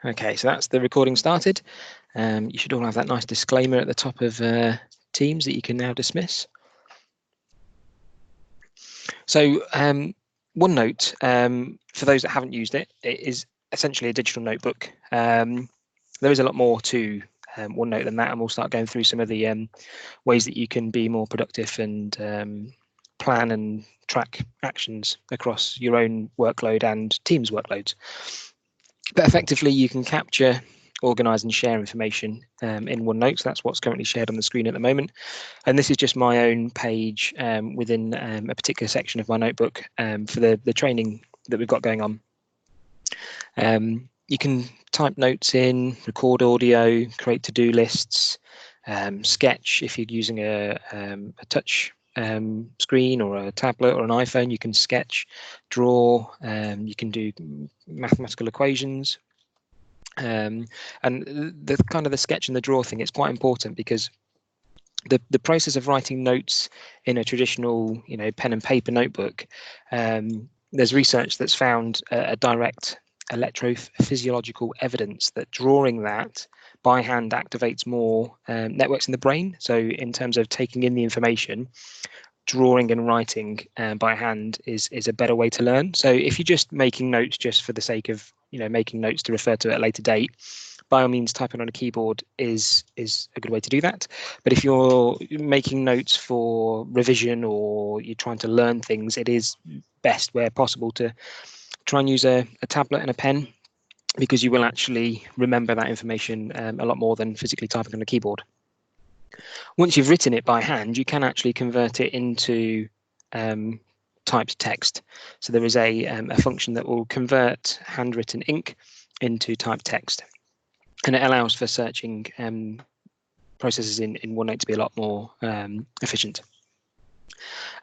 Okay, so that's the recording started. You should all have that nice disclaimer at the top of Teams that you can now dismiss. So OneNote, for those that haven't used it, it is essentially a digital notebook. There is a lot more to OneNote than that, and we'll start going through some of the ways that you can be more productive and plan and track actions across your own workload and Teams workloads. But effectively, you can capture, organize and share information in OneNote. So that's what's currently shared on the screen at the moment. And this is just my own page within a particular section of my notebook for the training that we've got going on. You can type notes in, record audio, create to-do lists, sketch if you're using a touch screen or a tablet or an iPhone. You can sketch, draw, you can do mathematical equations. And the kind of the sketch and the draw thing, it's quite important because the process of writing notes in a traditional, pen and paper notebook, there's research that's found a direct electrophysiological evidence that drawing that by hand activates more networks in the brain. So in terms of taking in the information, drawing and writing by hand is a better way to learn. So if you're just making notes just for the sake of making notes to refer to at a later date, by all means typing on a keyboard is a good way to do that. But if you're making notes for revision or you're trying to learn things, it is best where possible to try and use a tablet and a pen, because you will actually remember that information a lot more than physically typing on a keyboard. Once you've written it by hand, you can actually convert it into typed text. So there is a function that will convert handwritten ink into typed text, and it allows for searching processes in OneNote to be a lot more efficient.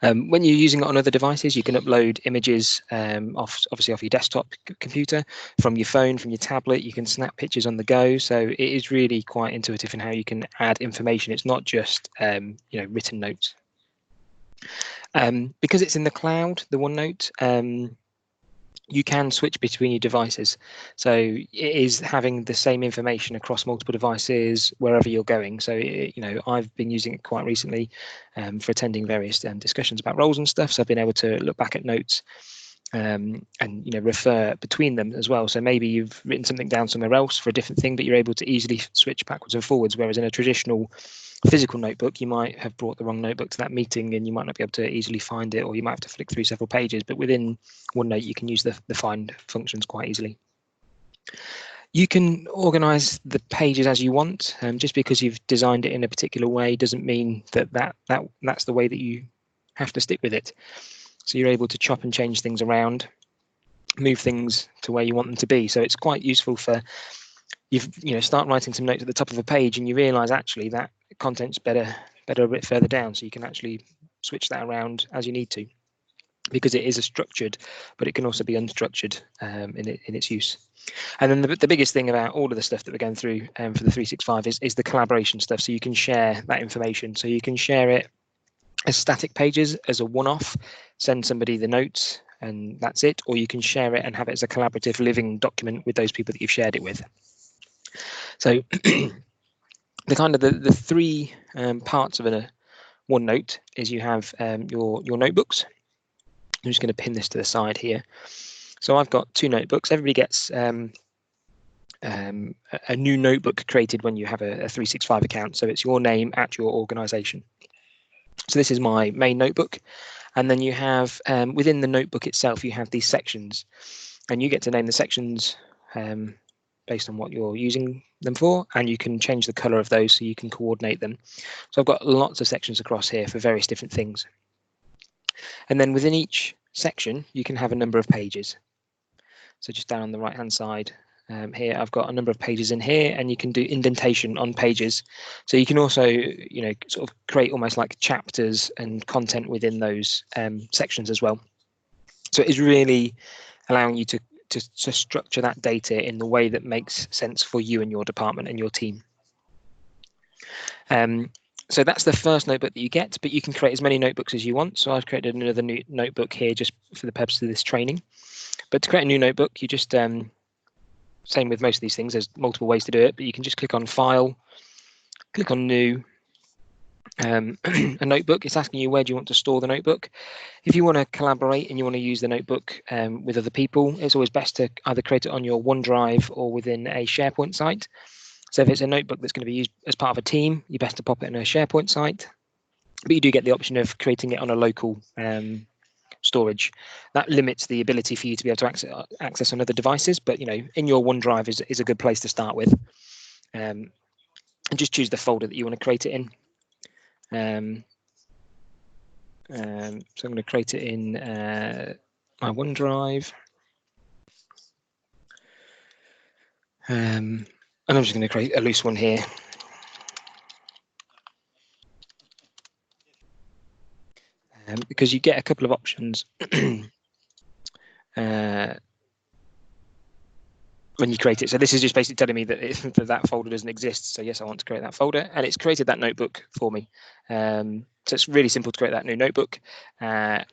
When you're using it on other devices, you can upload images obviously off your desktop computer, from your phone, from your tablet. You can snap pictures on the go. So it is really quite intuitive in how you can add information. It's not just written notes. Because it's in the cloud, the OneNote, you can switch between your devices. So it is having the same information across multiple devices wherever you're going. So, I've been using it quite recently for attending various discussions about roles and stuff. So I've been able to look back at notes and, refer between them as well. So maybe you've written something down somewhere else for a different thing, but you're able to easily switch backwards and forwards. Whereas in a traditional physical notebook, you might have brought the wrong notebook to that meeting and you might not be able to easily find it, or you might have to flick through several pages. But within OneNote, you can use the find functions quite easily. You can organize the pages as you want. Just because you've designed it in a particular way doesn't mean that's the way that you have to stick with it. So you're able to chop and change things around, move things to where you want them to be. So it's quite useful for start writing some notes at the top of a page and you realize actually that content's better a bit further down, so you can actually switch that around as you need to, because it is a structured, but it can also be unstructured in its use. And then the biggest thing about all of the stuff that we're going through for the 365 is the collaboration stuff. So you can share that information. So you can share it as static pages, as a one-off, send somebody the notes and that's it, or you can share it and have it as a collaborative living document with those people that you've shared it with. So the kind of the three parts of a OneNote is you have your notebooks. I'm just going to pin this to the side here. So I've got two notebooks. Everybody gets a new notebook created when you have a 365 account. So it's your name at your organization. So this is my main notebook. And then you have within the notebook itself, you have these sections, and you get to name the sections based on what you're using them for, and you can change the color of those so you can coordinate them. So I've got lots of sections across here for various different things. And then within each section, you can have a number of pages. So just down on the right hand side here, I've got a number of pages in here, and you can do indentation on pages. So you can also, sort of create almost like chapters and content within those sections as well. So it is really allowing you to structure that data in the way that makes sense for you and your department and your team. So that's the first notebook that you get, but you can create as many notebooks as you want. So I've created another new notebook here just for the purpose of this training. But to create a new notebook, you just same with most of these things. There's multiple ways to do it, but you can just click on File, click on New, a notebook. It's asking you where do you want to store the notebook. If you want to collaborate and you want to use the notebook with other people, it's always best to either create it on your OneDrive or within a SharePoint site. So if it's a notebook that's going to be used as part of a team, you're best to pop it in a SharePoint site. But you do get the option of creating it on a local storage. That limits the ability for you to be able to access on other devices, but in your OneDrive is a good place to start with. And just choose the folder that you want to create it in. So I'm going to create it in my OneDrive. And I'm just going to create a loose one here. Because you get a couple of options when you create it. So this is just basically telling me that that folder doesn't exist. So yes, I want to create that folder, and it's created that notebook for me. So it's really simple to create that new notebook. And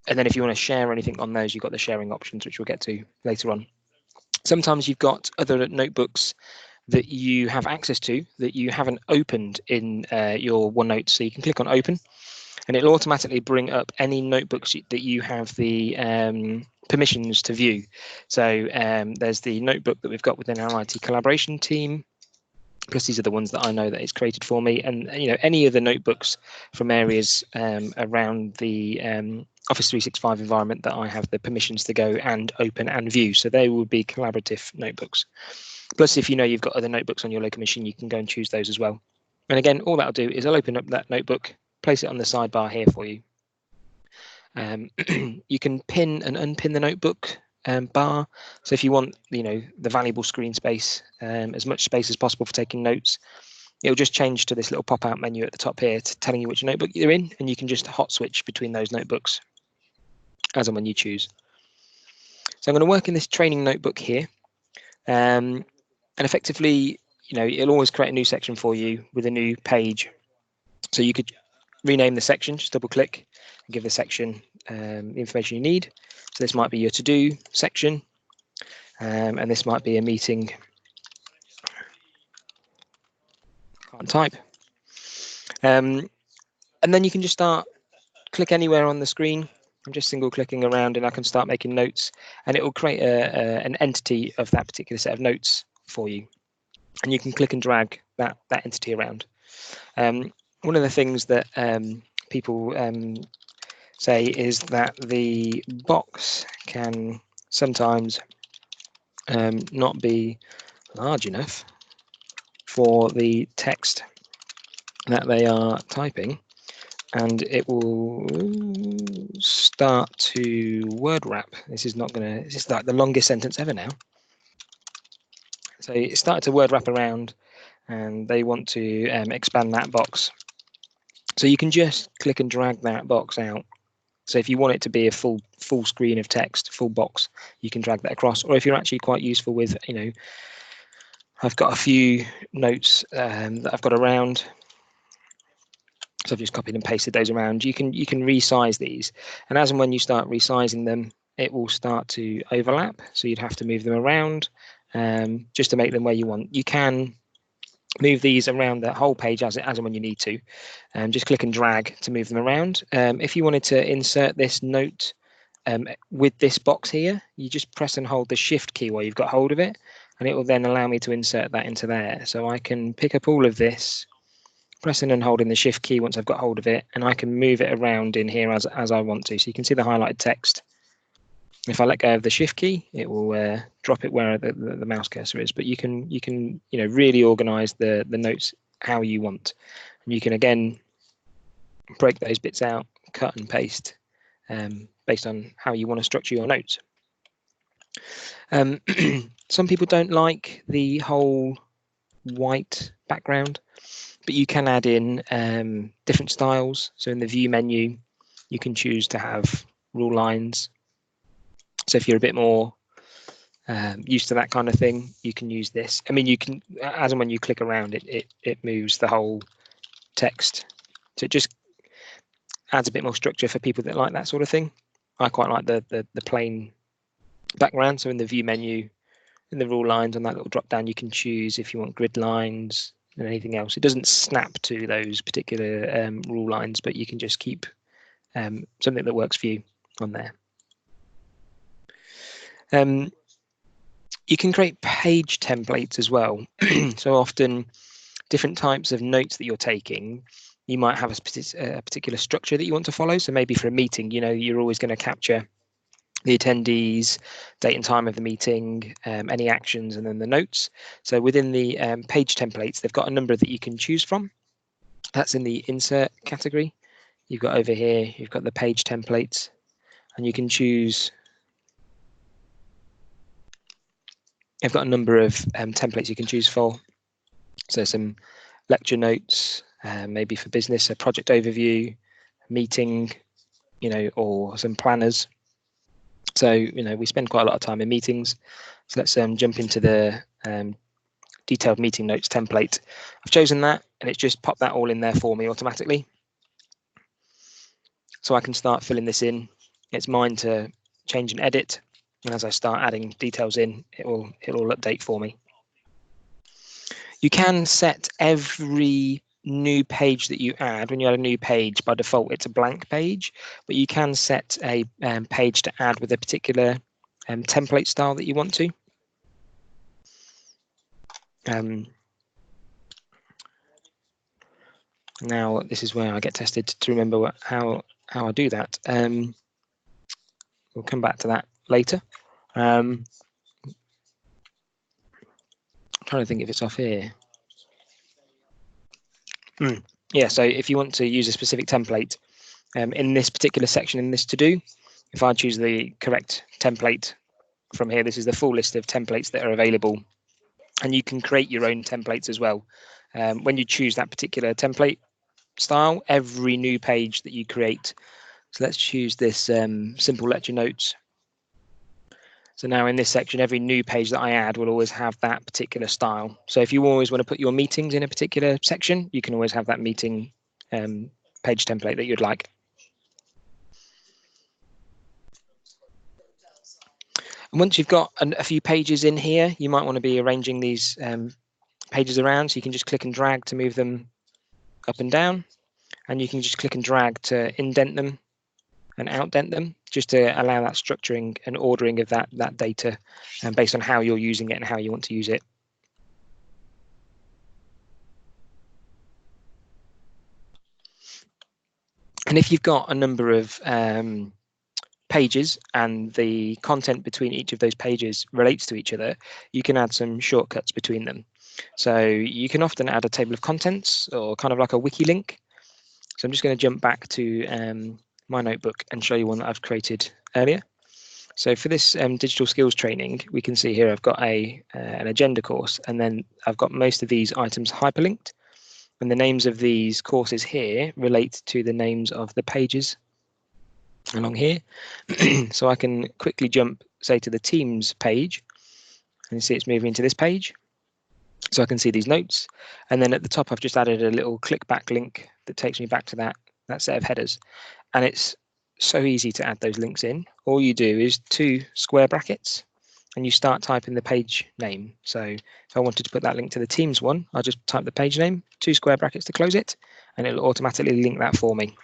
then if you want to share anything on those, you've got the sharing options, which we'll get to later on. Sometimes you've got other notebooks that you have access to that you haven't opened in your OneNote. So you can click on Open, and it'll automatically bring up any notebooks that you have the permissions to view. So there's the notebook that we've got within our IT collaboration team, because these are the ones that I know that it's created for me. And any of the notebooks from areas around the Office 365 environment that I have the permissions to go and open and view. So they will be collaborative notebooks. Plus, if you've got other notebooks on your local machine, you can go and choose those as well. And again, all that'll do is I'll open up that notebook, place it on the sidebar here for you. You can pin and unpin the notebook bar. So if you want, the valuable screen space, as much space as possible for taking notes, it'll just change to this little pop-out menu at the top here, telling you which notebook you're in, and you can just hot switch between those notebooks as and when you choose. So I'm going to work in this training notebook here, and effectively, it'll always create a new section for you with a new page. So you could rename the section, just double click and give the section the information you need. So this might be your to-do section, and this might be a meeting. Can't type. And then you can just click anywhere on the screen. I'm just single clicking around and I can start making notes, and it will create an entity of that particular set of notes for you. And you can click and drag that entity around. One of the things that people say is that the box can sometimes not be large enough for the text that they are typing, and it will start to word wrap. This is like the longest sentence ever now. So it started to word wrap around, and they want to expand that box. So you can just click and drag that box out. So if you want it to be a full screen of text, full box, you can drag that across. Or if you're actually quite useful with, I've got a few notes that I've got around. So I've just copied and pasted those around. You can resize these, and as and when you start resizing them, it will start to overlap. So you'd have to move them around just to make them where you want. You can move these around the whole page as and when you need to. Just click and drag to move them around. If you wanted to insert this note with this box here, you just press and hold the Shift key while you've got hold of it, and it will then allow me to insert that into there. So I can pick up all of this, pressing and holding the Shift key once I've got hold of it, and I can move it around in here as I want to. So you can see the highlighted text. If I let go of the Shift key, it will drop it where the mouse cursor is. But you can really organize the notes how you want, and you can again break those bits out, cut and paste based on how you want to structure your notes. Some people don't like the whole white background, but you can add in different styles. So in the view menu, you can choose to have rule lines. So if you're a bit more used to that kind of thing, you can use this. I mean, you can, as and when you click around it moves the whole text. So it just adds a bit more structure for people that like that sort of thing. I quite like the plain background. So in the view menu, in the rule lines on that little drop down, you can choose if you want grid lines and anything else. It doesn't snap to those particular rule lines, but you can just keep something that works for you on there. You can create page templates as well. So often different types of notes that you're taking, you might have a particular structure that you want to follow. So maybe for a meeting, you're always going to capture the attendees, date and time of the meeting, any actions, and then the notes. So within the page templates, they've got a number that you can choose from. That's in the insert category. You've got over here, you've got the page templates, and you can choose. I've got a number of templates you can choose for. So some lecture notes, maybe for business, a project overview, meeting, or some planners. So, we spend quite a lot of time in meetings. So let's jump into the detailed meeting notes template. I've chosen that, and it's just popped that all in there for me automatically. So I can start filling this in. It's mine to change and edit. And as I start adding details in, it'll update for me. You can set every new page that you add. When you add a new page, by default, it's a blank page, but you can set a page to add with a particular template style that you want to. Now, this is where I get tested to remember how I do that. We'll come back to that later. I'm trying to think if it's off here. Yeah, so if you want to use a specific template in this particular section in this to-do, if I choose the correct template from here, this is the full list of templates that are available, and you can create your own templates as well. When you choose that particular template style, every new page that you create, so let's choose this simple lecture notes. So now in this section, every new page that I add will always have that particular style. So if you always want to put your meetings in a particular section, you can always have that meeting page template that you'd like. And once you've got a few pages in here, you might want to be arranging these pages around. So you can just click and drag to move them up and down. And you can just click and drag to indent them and outdent them, just to allow that structuring and ordering of that data based on how you're using it and how you want to use it. And if you've got a number of pages and the content between each of those pages relates to each other, you can add some shortcuts between them. So you can often add a table of contents or kind of like a wiki link. So I'm just going to jump back to my notebook and show you one that I've created earlier. So for this digital skills training, we can see here I've got an agenda course, and then I've got most of these items hyperlinked, and the names of these courses here relate to the names of the pages along here. So I can quickly jump, say, to the Teams page, and you see it's moving into this page. So I can see these notes, and then at the top I've just added a little click back link that takes me back to that set of headers. And it's so easy to add those links in. All you do is 2 square brackets and you start typing the page name. So if I wanted to put that link to the Teams one, I'll just type the page name, 2 square brackets to close it, and it'll automatically link that for me.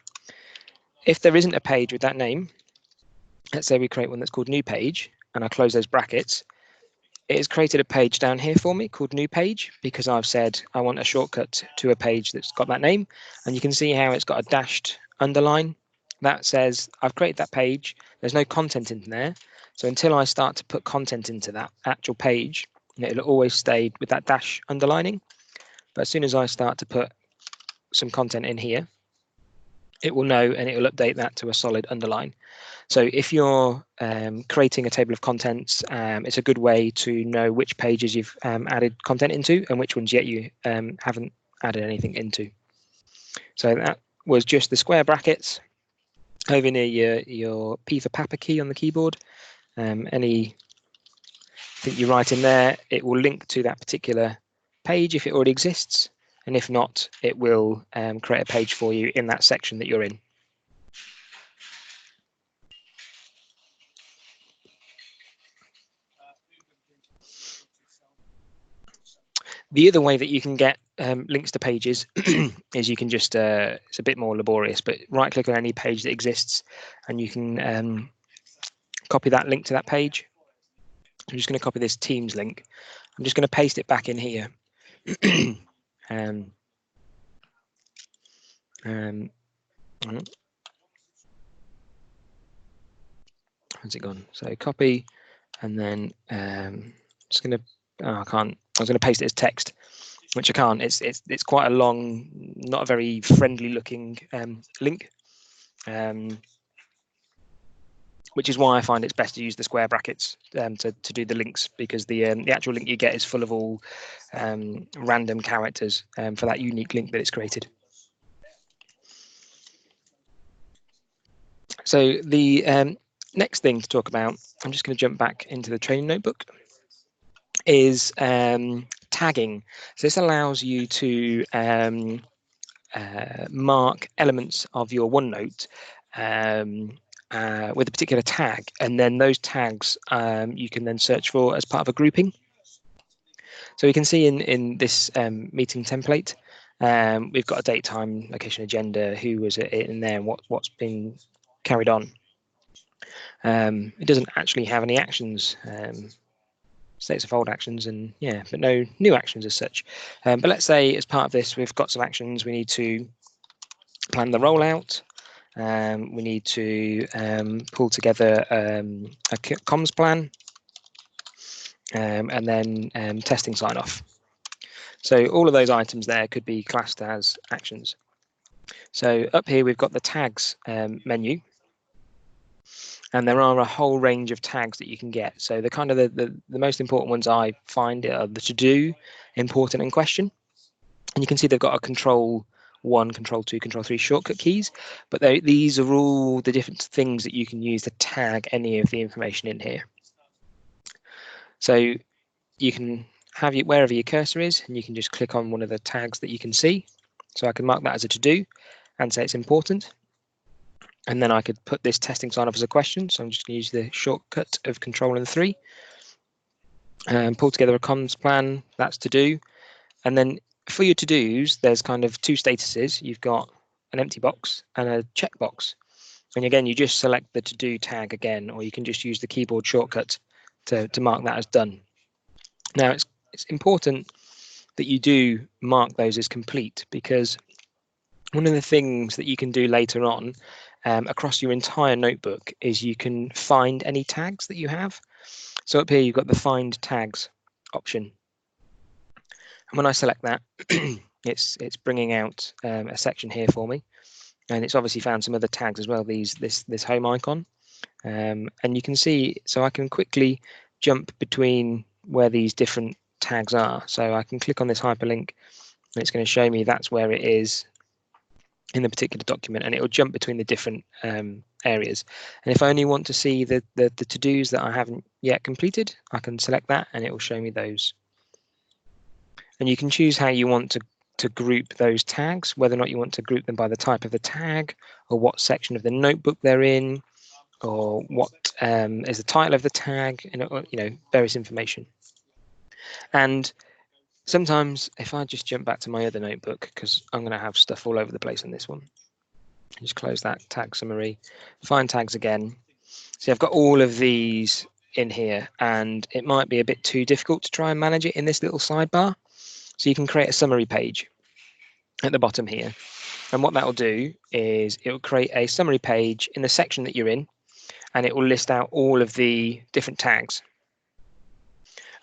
If there isn't a page with that name, let's say we create one that's called new page, and I close those brackets, it has created a page down here for me called new page, because I've said I want a shortcut to a page that's got that name. And you can see how it's got a dashed underline that says I've created that page. There's no content in there. So until I start to put content into that actual page, it'll always stay with that dash underlining. But as soon as I start to put some content in here, it will know and it will update that to a solid underline. So if you're creating a table of contents, it's a good way to know which pages you've added content into and which ones yet you haven't added anything into. So that was just the square brackets over near your P for Papa key on the keyboard. Anything you write in there, it will link to that particular page if it already exists. And if not, it will create a page for you in that section that you're in. The other way that you can get links to pages is you can just, it's a bit more laborious, but right click on any page that exists and you can copy that link to that page. I'm just going to copy this Teams link. I'm just going to paste it back in here. Where's it gone? So copy, and then just going to, I can't, I was going to paste it as text, which I can't. It's quite a long, not a very friendly looking link, which is why I find it's best to use the square brackets to do the links, because the actual link you get is full of all random characters for that unique link that it's created. So the next thing to talk about, I'm just going to jump back into the training notebook, is tagging. So this allows you to mark elements of your OneNote with a particular tag, and then those tags you can then search for as part of a grouping. So we can see in this meeting template, we've got a date, time, location, agenda, who was in there, and what's been carried on. It doesn't actually have any actions, states of old actions, and yeah, but no new actions as such. But let's say as part of this, we've got some actions. We need to plan the rollout. We need to pull together a comms plan, and then testing sign off. So all of those items there could be classed as actions. So up here we've got the tags menu, and there are a whole range of tags that you can get. So the kind of the most important ones I find are the to do, important, and question. And you can see they've got a control 1, control 2, control 3 shortcut keys, but these are all the different things that you can use to tag any of the information in here. So you can have it wherever your cursor is, and you can just click on one of the tags that you can see. So I can mark that as a to do and say it's important. And then I could put this testing sign off as a question. So I'm just going to use the shortcut of control and 3. Pull together a comms plan, that's to do. And then for your to-dos, there's kind of two statuses. You've got an empty box and a checkbox. And again, you just select the to-do tag again, or you can just use the keyboard shortcut to mark that as done. Now, it's important that you do mark those as complete, because one of the things that you can do later on across your entire notebook is you can find any tags that you have. So up here, you've got the find tags option. And when I select that, it's bringing out a section here for me, and it's obviously found some other tags as well. This home icon, and you can see. So I can quickly jump between where these different tags are. So I can click on this hyperlink, and it's going to show me that's where it is in the particular document, and it will jump between the different areas. And if I only want to see the to-dos that I haven't yet completed, I can select that, and it will show me those. And you can choose how you want to group those tags, whether or not you want to group them by the type of the tag, or what section of the notebook they're in, or what is the title of the tag, and various information. And sometimes if I just jump back to my other notebook, because I'm going to have stuff all over the place in this one, just close that tag summary, find tags again. So I've got all of these in here, and it might be a bit too difficult to try and manage it in this little sidebar. So you can create a summary page at the bottom here. And what that will do is it will create a summary page in the section that you're in, and it will list out all of the different tags.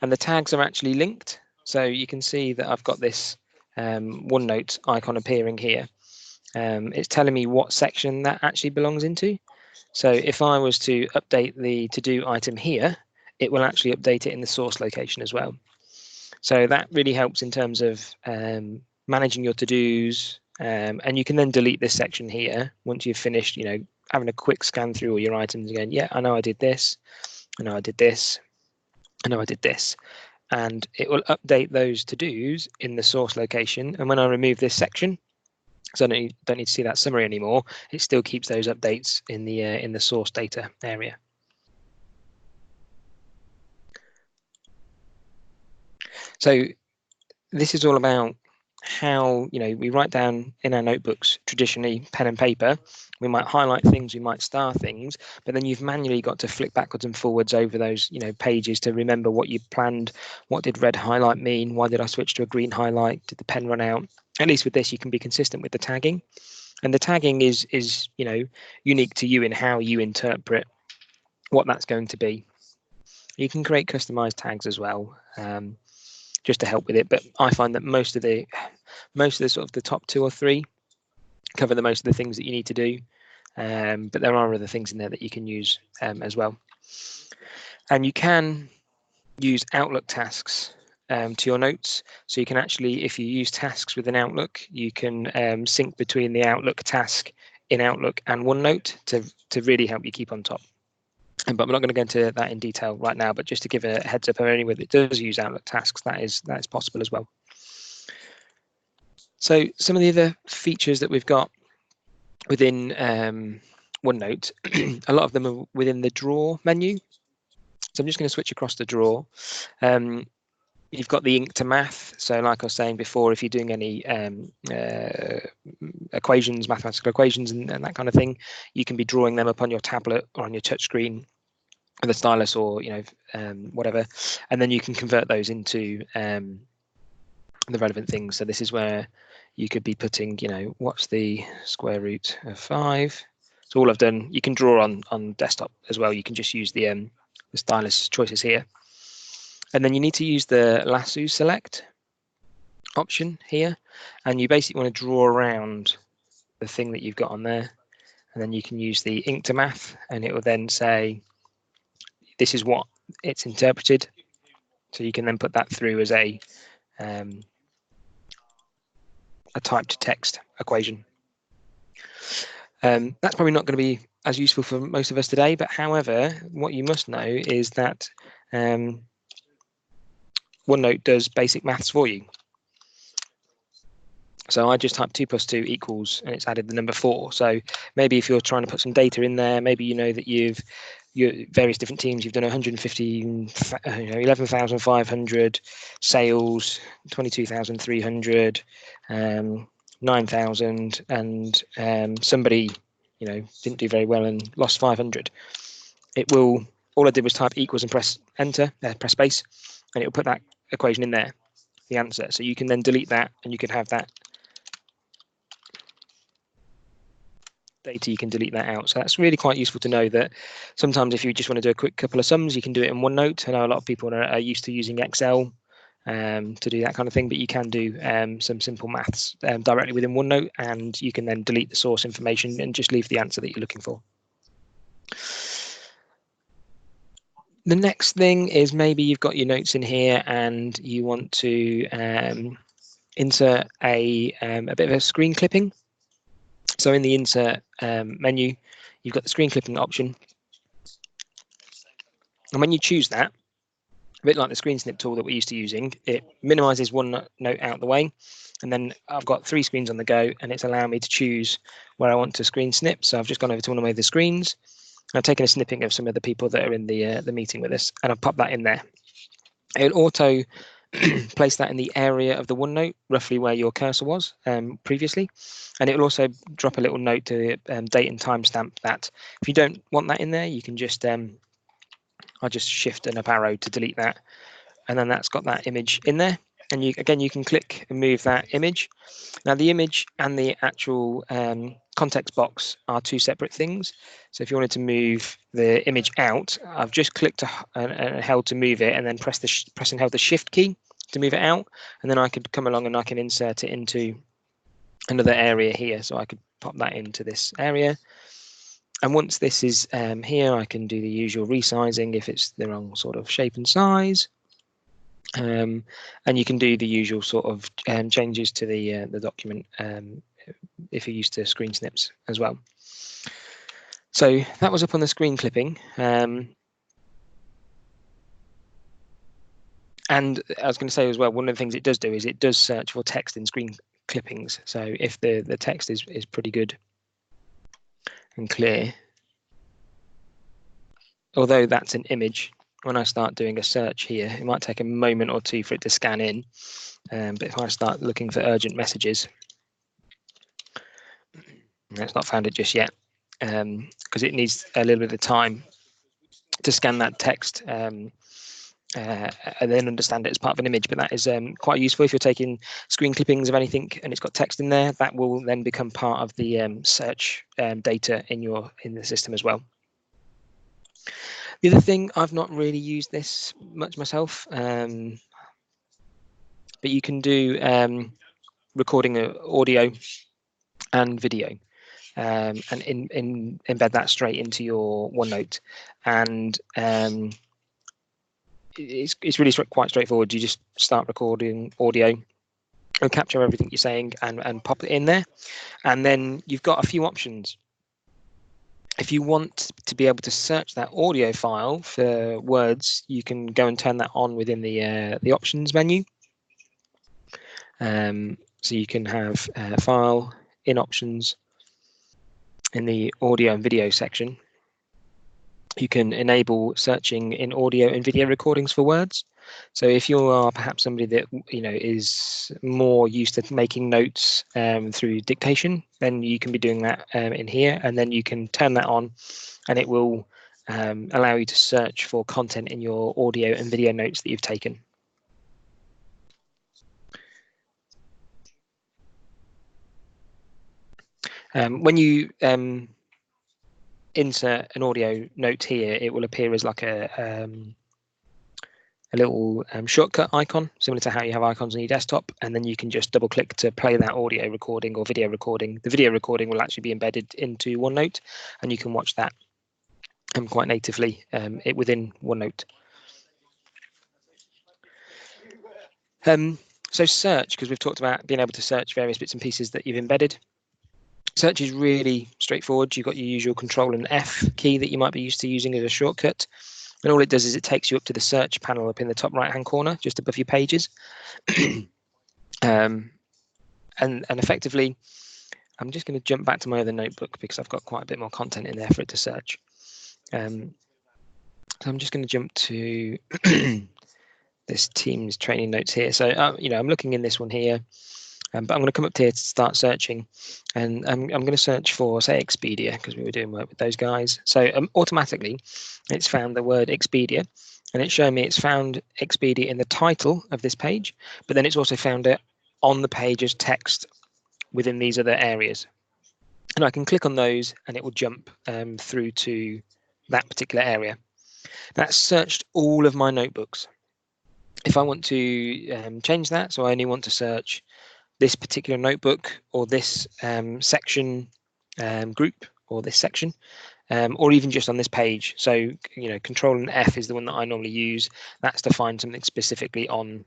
And the tags are actually linked. So you can see that I've got this OneNote icon appearing here. It's telling me what section that actually belongs into. So if I was to update the to-do item here, it will actually update it in the source location as well. So that really helps in terms of managing your to-dos, and you can then delete this section here once you've finished, having a quick scan through all your items again. Yeah, I know I did this, I know I did this, I know I did this, and it will update those to-dos in the source location. And when I remove this section, so I don't need to see that summary anymore, it still keeps those updates in the source data area. So this is all about how, we write down in our notebooks, traditionally pen and paper. We might highlight things, we might star things, but then you've manually got to flick backwards and forwards over those, pages to remember what you planned. What did red highlight mean? Why did I switch to a green highlight? Did the pen run out? At least with this, you can be consistent with the tagging. And the tagging is unique to you in how you interpret what that's going to be. You can create customized tags as well, just to help with it. But I find that most of the sort of the top 2 or 3 cover the most of the things that you need to do. But there are other things in there that you can use as well. And you can use Outlook tasks to your notes. So you can actually, if you use tasks within Outlook, you can sync between the Outlook task in Outlook and OneNote to really help you keep on top. But I'm not going to go into that in detail right now, but just to give a heads up for anyone that does use Outlook tasks, that is possible as well. So some of the other features that we've got within OneNote, a lot of them are within the draw menu. So I'm just going to switch across the draw. You've got the ink to math. So like I was saying before, if you're doing any equations, mathematical equations and that kind of thing, you can be drawing them up on your tablet or on your touchscreen with a stylus or whatever, and then you can convert those into the relevant things. So this is where you could be putting, what's the square root of 5? So all I've done, you can draw on desktop as well. You can just use the stylus choices here. And then you need to use the lasso select option here. And you basically want to draw around the thing that you've got on there. And then you can use the ink to math, and it will then say, this is what it's interpreted. So you can then put that through as a typed text equation. That's probably not going to be as useful for most of us today, but however, what you must know is that OneNote does basic maths for you. So I just typed 2 + 2 equals, and it's added the number 4. So maybe if you're trying to put some data in there, maybe you know that your various different teams, you've done 115, 11,500 sales, 22,300, 9,000, and somebody, didn't do very well and lost 500. All I did was type equals and press enter, press space, and it will put that equation in there, the answer. So you can then delete that, and you can have that data, you can delete that out. So that's really quite useful to know that sometimes if you just want to do a quick couple of sums, you can do it in OneNote. I know a lot of people are used to using Excel to do that kind of thing, but you can do some simple maths directly within OneNote, and you can then delete the source information and just leave the answer that you're looking for. The next thing is maybe you've got your notes in here and you want to insert a bit of a screen clipping. So in the insert menu, you've got the screen clipping option. And when you choose that, a bit like the screen snip tool that we're used to using, it minimizes one note out of the way. And then I've got 3 screens on the go, and it's allowing me to choose where I want to screen snip. So I've just gone over to one of the screens. I've taken a snipping of some of the people that are in the meeting with us, and I've popped that in there. It'll auto place that in the area of the OneNote, roughly where your cursor was previously. And it will also drop a little note to date and timestamp that. If you don't want that in there, you can just, I'll just shift and up arrow to delete that. And then that's got that image in there. And you can click and move that image. Now the image and the actual context box are 2 separate things. So if you wanted to move the image out, I've just clicked and held to move it, and then press and held the shift key to move it out. And then I could come along and I can insert it into another area here. So I could pop that into this area. And once this is here, I can do the usual resizing if it's the wrong sort of shape and size. And you can do the usual sort of changes to the document if you're used to screen snips as well. So that was up on the screen clipping. And I was going to say as well, one of the things it does do is it does search for text in screen clippings. So if the text is pretty good and clear, although that's an image, when I start doing a search here, it might take a moment or two for it to scan in. But if I start looking for urgent messages, it's not found it just yet, because it needs a little bit of time to scan that text and then understand it as part of an image. But that is quite useful if you're taking screen clippings of anything and it's got text in there. That will then become part of the search data in the system as well. The other thing, I've not really used this much myself, but you can do recording audio and video, and embed that straight into your OneNote, and it's really quite straightforward. You just start recording audio and capture everything you're saying and pop it in there, and then you've got a few options. If you want to be able to search that audio file for words, you can go and turn that on within the options menu. So you can have file in options in the audio and video section. You can enable searching in audio and video recordings for words. So if you are perhaps somebody that is more used to making notes through dictation, then you can be doing that in here, and then you can turn that on, and it will allow you to search for content in your audio and video notes that you've taken. When you insert an audio note here, it will appear as like a little shortcut icon, similar to how you have icons on your desktop, and then you can just double click to play that audio recording or video recording. The video recording will actually be embedded into OneNote, and you can watch that quite natively within OneNote. So search, because we've talked about being able to search various bits and pieces that you've embedded. Search is really straightforward. You've got your usual Control and F key that you might be used to using as a shortcut. And all it does is it takes you up to the search panel up in the top right-hand corner, just above your pages. And effectively, I'm just going to jump back to my other notebook because I've got quite a bit more content in there for it to search. So I'm just going to jump to this Teams training notes here. So, I'm looking in this one here. But I'm going to come up here to start searching, and I'm going to search for, say, Expedia, because we were doing work with those guys. So automatically, it's found the word Expedia, and it's showing me it's found Expedia in the title of this page, but then it's also found it on the page as text within these other areas. And I can click on those, and it will jump through to that particular area. That's searched all of my notebooks. If I want to change that, so I only want to search this particular notebook or this section group or this section, or even just on this page. So, Control and F is the one that I normally use. That's to find something specifically on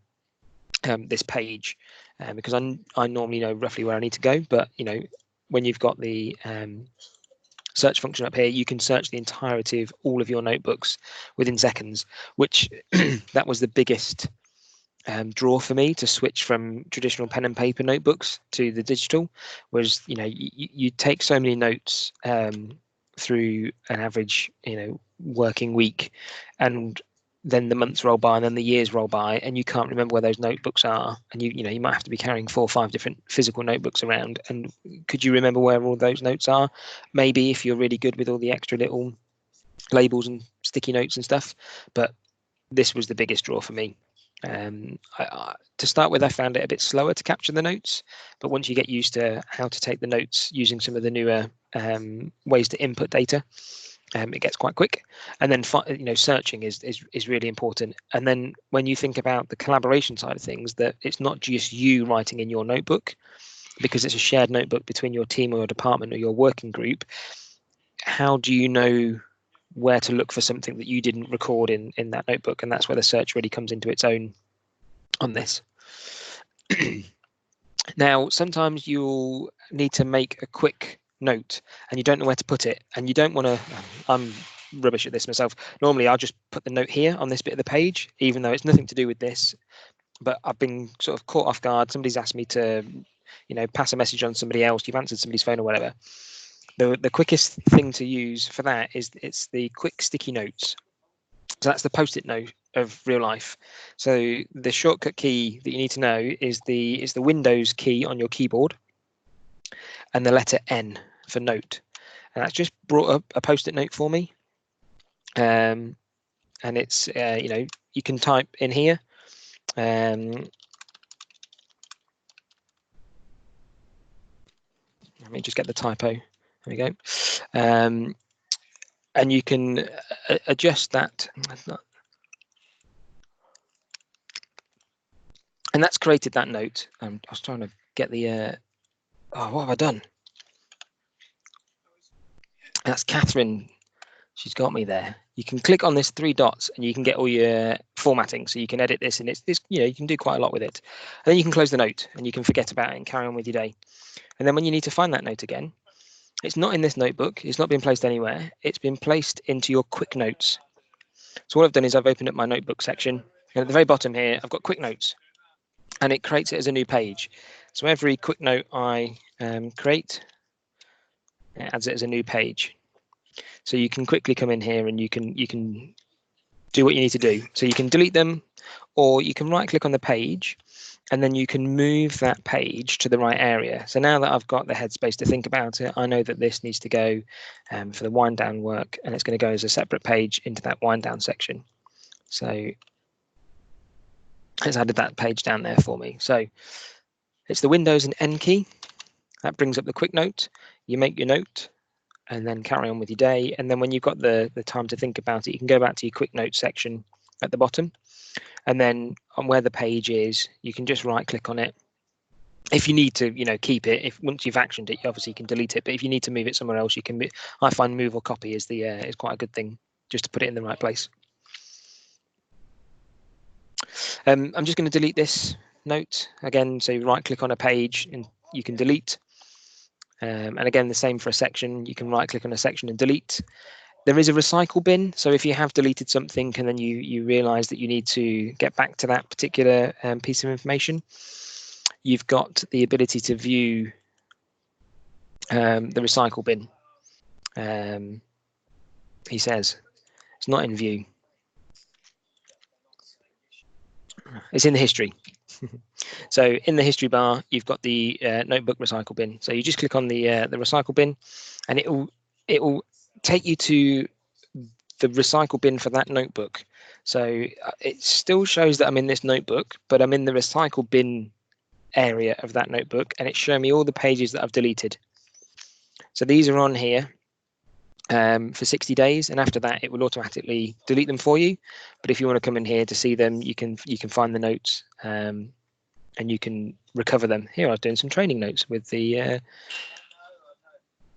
this page, because I normally know roughly where I need to go. But, when you've got the search function up here, you can search the entirety of all of your notebooks within seconds, which that was the biggest draw for me to switch from traditional pen and paper notebooks to the digital. Was you take so many notes through an average working week, and then the months roll by and then the years roll by, and you can't remember where those notebooks are, and you might have to be carrying 4 or 5 different physical notebooks around. And could you remember where all those notes are? Maybe if you're really good with all the extra little labels and sticky notes and stuff, but this was the biggest draw for me. To start with, I found it a bit slower to capture the notes, but once you get used to how to take the notes using some of the newer ways to input data, it gets quite quick. And then searching is really important. And then when you think about the collaboration side of things, that it's not just you writing in your notebook, because it's a shared notebook between your team or your department or your working group. How do you know where to look for something that you didn't record in that notebook? And that's where the search really comes into its own on this. Now, sometimes you'll need to make a quick note and you don't know where to put it, and you don't want to, I'm rubbish at this myself. Normally I'll just put the note here on this bit of the page, even though it's nothing to do with this, but I've been sort of caught off guard. Somebody's asked me to, pass a message on somebody else, you've answered somebody's phone or whatever. The quickest thing to use for that is it's the quick sticky notes. So that's the post-it note of real life. So the shortcut key that you need to know is the Windows key on your keyboard and the letter N for note. And that's just brought up a post-it note for me. And it's, you can type in here. Let me just get the typo. There we go. And you can adjust that. And that's created that note. I was trying to get the, oh, what have I done? That's Catherine. She's got me there. You can click on this 3 dots and you can get all your formatting. So you can edit this, and it's this, you can do quite a lot with it. And then you can close the note and you can forget about it and carry on with your day. And then when you need to find that note again, it's not in this notebook. It's not been placed anywhere. It's been placed into your quick notes. So what I've done is I've opened up my notebook section, and at the very bottom here, I've got quick notes, and it creates it as a new page. So every quick note I create, it adds it as a new page. So you can quickly come in here and you can do what you need to do. So you can delete them, or you can right click on the page and then you can move that page to the right area. So now that I've got the headspace to think about it, I know that this needs to go for the wind down work, and it's going to go as a separate page into that wind down section. So it's added that page down there for me. So it's the Windows and N key. That brings up the quick note. You make your note and then carry on with your day. And then when you've got the time to think about it, you can go back to your quick note section at the bottom. And then on where the page is, you can just right click on it. If you need to, keep it, if once you've actioned it, you obviously can delete it. But if you need to move it somewhere else, you can. I find move or copy is is quite a good thing, just to put it in the right place. I'm just going to delete this note again. So you right click on a page and you can delete. And again, the same for a section. You can right click on a section and delete. There is a recycle bin. So if you have deleted something and then you realize that you need to get back to that particular piece of information, you've got the ability to view the recycle bin. He says it's not in view. It's in the history. So in the history bar, you've got the notebook recycle bin. So you just click on the recycle bin, and it will take you to the recycle bin for that notebook. So it still shows that I'm in this notebook, but I'm in the recycle bin area of that notebook, and it's showing me all the pages that I've deleted. So these are on here for 60 days, and after that it will automatically delete them for you. But if you want to come in here to see them, you can find the notes and you can recover them. Here I was doing some training notes with the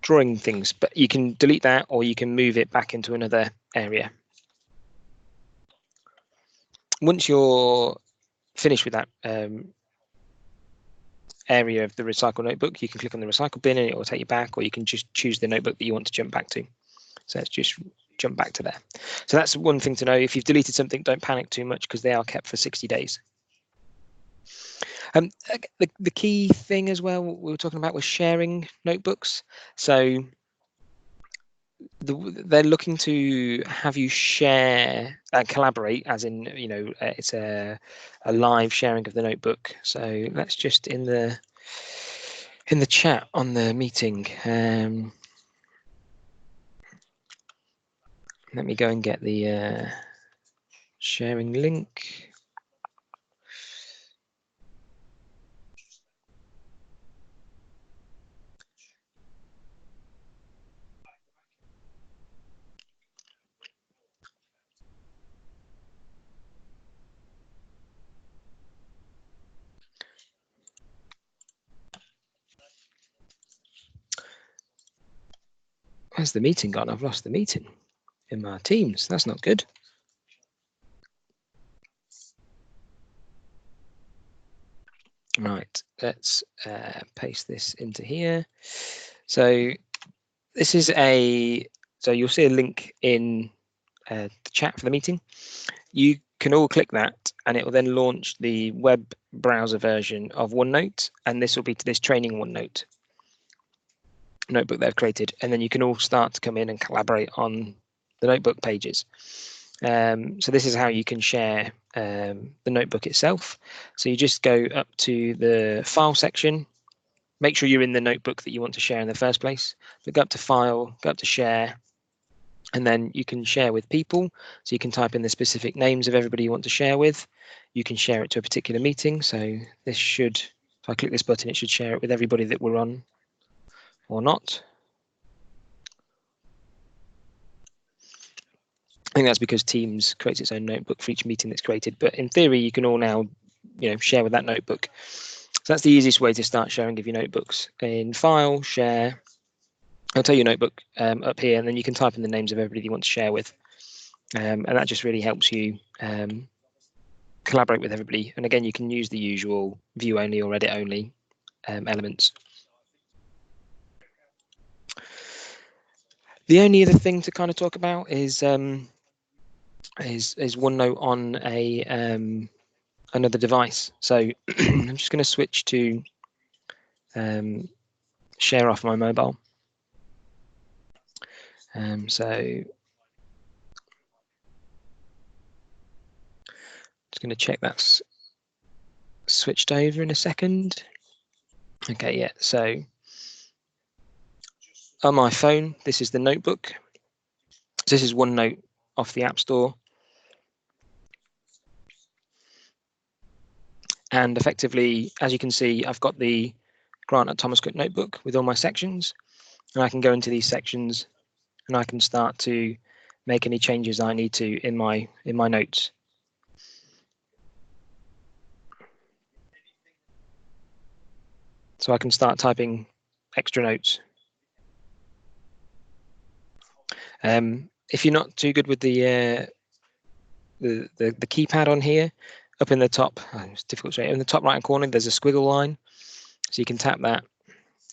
drawing things, but you can delete that or you can move it back into another area. Once you're finished with that area of the recycle notebook, you can click on the recycle bin and it will take you back, or you can just choose the notebook that you want to jump back to. So let's just jump back to there. So that's one thing to know. If you've deleted something, don't panic too much because they are kept for 60 days. The key thing as well we were talking about was sharing notebooks. So they're looking to have you share and collaborate, as in, it's a live sharing of the notebook. So let's just in the chat on the meeting. Let me go and get the sharing link. Where's the meeting gone? I've lost the meeting in my Teams. That's not good. Right, let's paste this into here. So this is so you'll see a link in the chat for the meeting. You can all click that and it will then launch the web browser version of OneNote, and this will be to this training OneNote notebook they've created, and then you can all start to come in and collaborate on the notebook pages. So this is how you can share the notebook itself. So you just go up to the file section, make sure you're in the notebook that you want to share in the first place, but go up to file, go up to share, and then you can share with people. So you can type in the specific names of everybody you want to share with. You can share it to a particular meeting. So this should, if I click this button, it should share it with everybody that we're on or not. I think that's because Teams creates its own notebook for each meeting that's created. But in theory, you can all now, share with that notebook. So that's the easiest way to start sharing of your notebooks. In File, Share, I'll tell you notebook up here, and then you can type in the names of everybody you want to share with. And that just really helps you collaborate with everybody. And again, you can use the usual view only or edit only elements. The only other thing to kind of talk about is OneNote on a another device. So I'm just going to switch to share off my mobile. So just going to check that's switched over in a second. Okay, yeah, so on my phone, this is the notebook. So this is OneNote off the App Store. And effectively, as you can see, I've got the Grant at Thomas Cook notebook with all my sections. And I can go into these sections and I can start to make any changes I need to in my notes. So I can start typing extra notes. If you're not too good with the keypad on here, up in the top, it's difficult to say, in the top right hand corner, there's a squiggle line. So you can tap that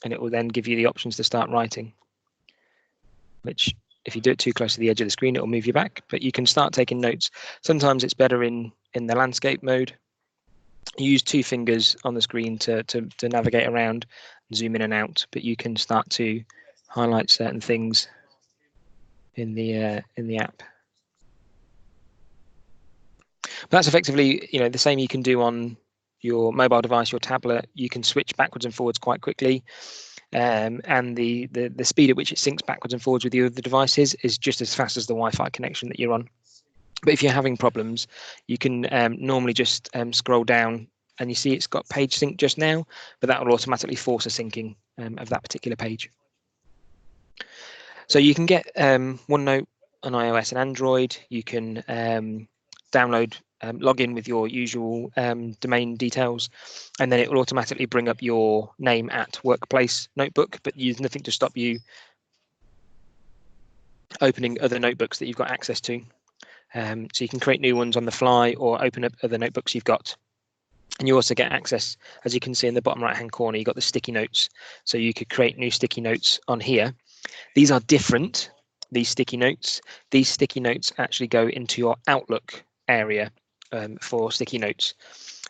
and it will then give you the options to start writing, which if you do it too close to the edge of the screen, it will move you back, but you can start taking notes. Sometimes it's better in the landscape mode. You use 2 fingers on the screen to navigate around, zoom in and out, but you can start to highlight certain things in the app. But that's effectively, the same you can do on your mobile device, your tablet. You can switch backwards and forwards quite quickly, and the speed at which it syncs backwards and forwards with the other devices is just as fast as the Wi-Fi connection that you're on. But if you're having problems, you can normally just scroll down and you see it's got page sync just now, but that will automatically force a syncing of that particular page. So you can get OneNote on iOS and Android. You can download, log in with your usual domain details, and then it will automatically bring up your name at workplace notebook, but there's nothing to stop you opening other notebooks that you've got access to. So you can create new ones on the fly or open up other notebooks you've got. And you also get access, as you can see in the bottom right hand corner, you've got the sticky notes. So you could create new sticky notes on here. These are different, these sticky notes. These sticky notes actually go into your Outlook area for sticky notes.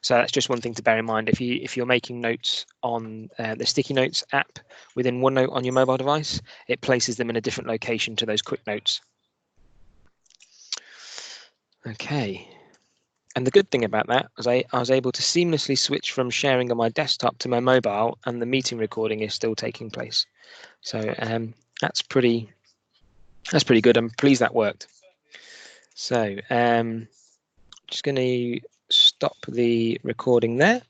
So that's just one thing to bear in mind. If you're making notes on the sticky notes app within OneNote on your mobile device, it places them in a different location to those quick notes. Okay. And the good thing about that is I was able to seamlessly switch from sharing on my desktop to my mobile, and the meeting recording is still taking place. So that's pretty good. I'm pleased that worked. So just going to stop the recording there.